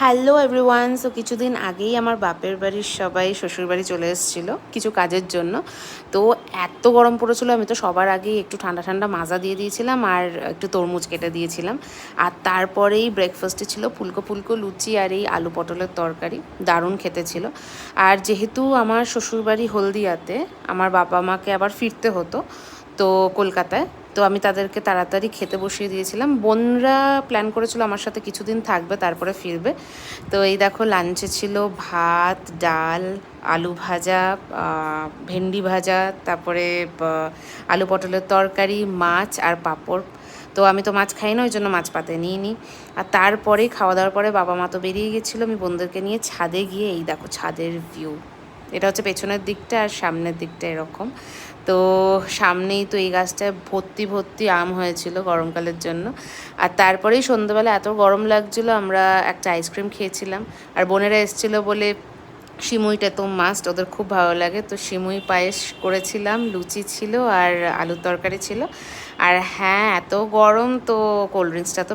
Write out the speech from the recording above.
Hello everyone. So কিছুদিন আগেই আমার বাপের বাড়ির সবাই শ্বশুরবাড়ি চলে এসেছিলো কিছু কাজের জন্য। তো এত গরম পড়েছিল, আমি তো সবার আগেই একটু ঠান্ডা ঠান্ডা মাজা দিয়ে দিয়েছিলাম আর একটু তরমুজ কেটে দিয়েছিলাম। আর তারপরেই ব্রেকফাস্টে ছিল ফুলকো ফুলকো লুচি আর এই আলু পটলের তরকারি, দারুণ খেতে ছিল। আর যেহেতু আমার শ্বশুরবাড়ি হলদিয়াতে, আমার বাবা মাকে আবার ফিরতে হতো তো কলকাতায়, তো আমি তাদেরকে তাড়াতাড়ি খেতে বসিয়ে দিয়েছিলাম। বোনরা প্ল্যান করেছিল আমার সাথে কিছুদিন থাকবে, তারপরে ফিরবে। তো এই দেখো লাঞ্চে ছিল ভাত, ডাল, আলু ভাজা, ভেন্ডি ভাজা, তারপরে আলু পটলের তরকারি, মাছ আর পাঁপড়। তো আমি তো মাছ খাই না, ওই জন্য মাছ পাতে নিইনি। আর তারপরেই খাওয়া দাওয়ার পরে বাবা মা তো বেরিয়ে গেছিলো, আমি বোনদেরকে নিয়ে ছাদে গিয়ে এই দেখো ছাদের ভিউ। এটা হচ্ছে পেছনের দিকটা আর সামনের দিকটা এরকম। তো সামনেই তো এই গাছটায় ভর্তি ভর্তি আম হয়েছিল গরমকালের জন্য। আর তারপরেই সন্ধ্যেবেলা এত গরম লাগছিলো, আমরা একটা আইসক্রিম খেয়েছিলাম। আর বোনেরা এসেছিলো বলে সিমুইটা তো মাস্ট, ওদের খুব ভালো লাগে। তো সিমুই পায়েস করেছিলাম, লুচি ছিল আর আলুর তরকারি ছিল। আর হ্যাঁ, এত গরম তো কোল্ড ড্রিঙ্কসটা তো